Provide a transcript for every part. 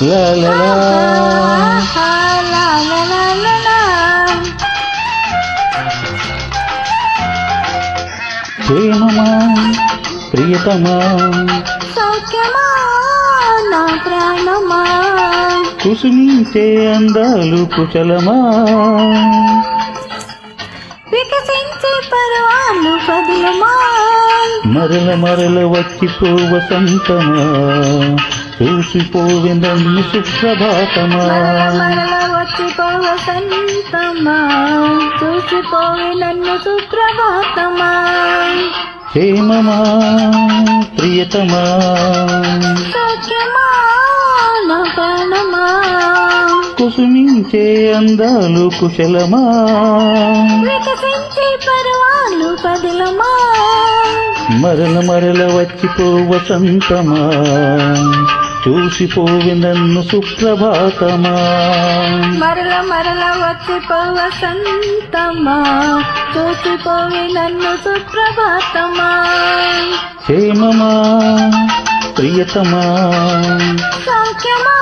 La la la la la la la la. ప్రేమమా ప్రియతమా సౌఖ్యమా నా ప్రాణమా కుసుమించే అందాలు కుశలమా వికసించే పర్వాలు పదిలమా మరల మరల వచ్చిపో వసంతమా చూసిపోవే నన్ను సుప్రభాతమా మరల వచ్చిపో వసంతమా చూసిపోవే నన్ను సుప్రభాతమా క్షేమమా ప్రియతమా సౌఖ్యమా నా ప్రాణమా కుసుమించే అందాలు కుశలమా వికసించే పర్వాలు పదిలమా మరల మరల వచ్చిపో వసంతమా చూసిపోవే నన్ను సుప్రభాతమా మరల మరల వచ్చిపో వసంతమా చూసిపోవే నన్ను సుప్రభాతమా క్షేమమా ప్రియతమా సౌఖ్యమా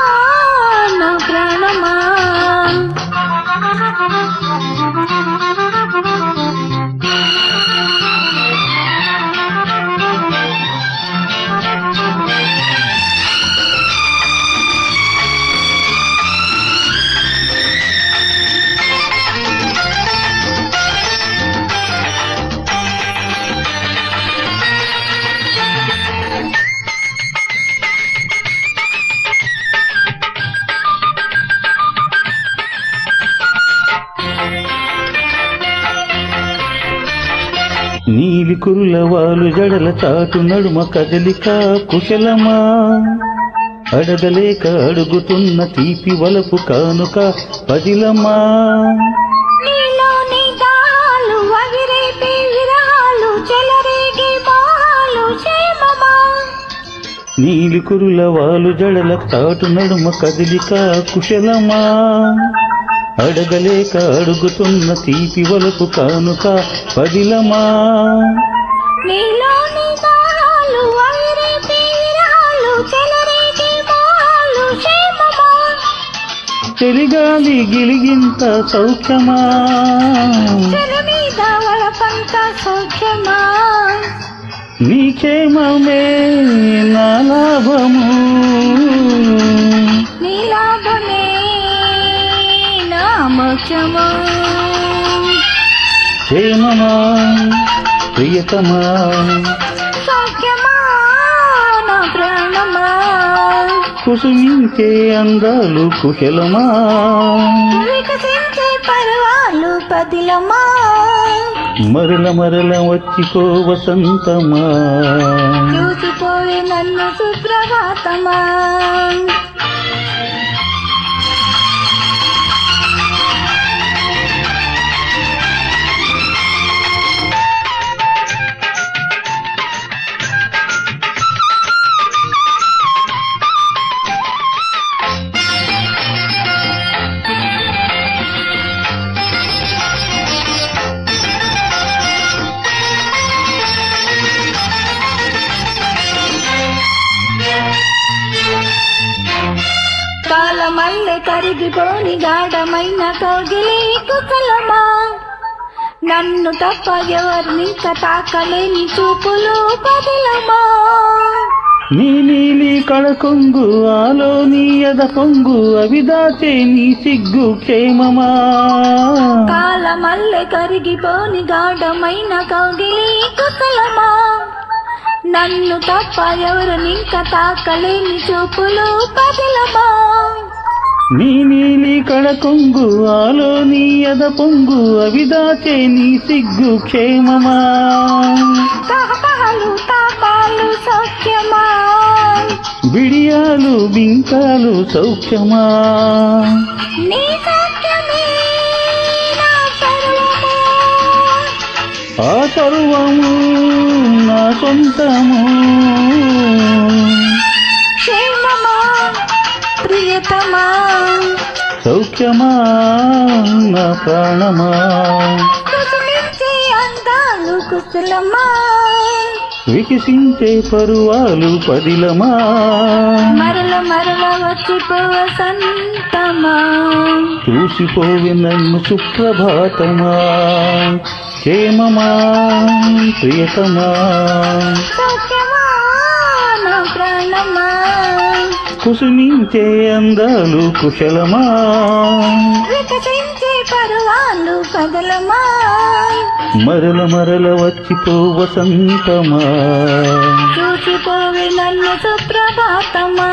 నా ప్రాణమా నీలి కురుల వాలు జడల చాటు నడుమ కదలిక కుశలమా అడగలేక అడుగుతున్న తీపి వలపు కానుక పదిలమా నీలోని దాలు అవిరేపే విరాలు చెలరేగే బాలు క్షేమమా నీలి కురుల వాలు జడల చాటు నడుమ కదలిక కుశలమా అడగలేక అడుగుతున్న తీపి వలపు కానుక పదిలమా నీలోని దాలు అవిరేపే విరాలు చెలరేగే బాలు క్షేమమా చెలిగాలి గిలిగింత సౌఖ్యమా చెలమీద వలపంత సౌఖ్యమా నీ క్షేమమే నా లాభము నీ లాభమే నా మోక్షము క్షేమమా ప్రియతమా సౌఖ్యమా నా ప్రాణమా కుసుమించే అందాలు కుశలమా వికసించే పర్వాలు పదిలమా మరల మరల వచ్చిపో వసంతమా చూసిపోయే నన్ను సుప్రభాతమా కాలమల్లె కరిగిపోని గాఢమైన కౌగిలి కుశలమా నన్ను తప్ప ఎవరినింక తాకలేని చూపులు పదిలమా నీ నీలి కళకొంగు ఆలో నీ ఎద పొంగు అవిదాచే నీ సిగ్గు క్షేమమా కాలమల్లె కరిగిపోని గాఢమైన కౌగిలి కుశలమా నన్ను తప్ప ఎవరినింక తాకలేని చూపులు పదిలమా నీ నీలి కళకొంగు ఆలో నీ ఎద పొంగు అవిదాచే నీ సిగ్గు క్షేమమా తహతహలు తాపాలు సౌఖ్యమా బిడియాలు బింకాలు సౌఖ్యమా నీ సౌఖ్యమే నా సర్వము ఆ సర్వము నా సొంతము క్షేమ సౌఖ్యమా నా ప్రాణమా కుసుమించే అందాలు కుశలమా వికసించే పరువాలు పదిలమా మరల మరల వచ్చిపోవ సంతమా చూసిపోవి నన్ను సుప్రభాతమా క్షేమమా ప్రియతమా సౌఖ్యమా నా ప్రాణమా కుసుమించే అందాలు కుశలమా వికసించే పరువాలు కదలమా మరల మరల వచ్చిపో వసంతమా చూసిపోవి నన్ను సుప్రభాతమా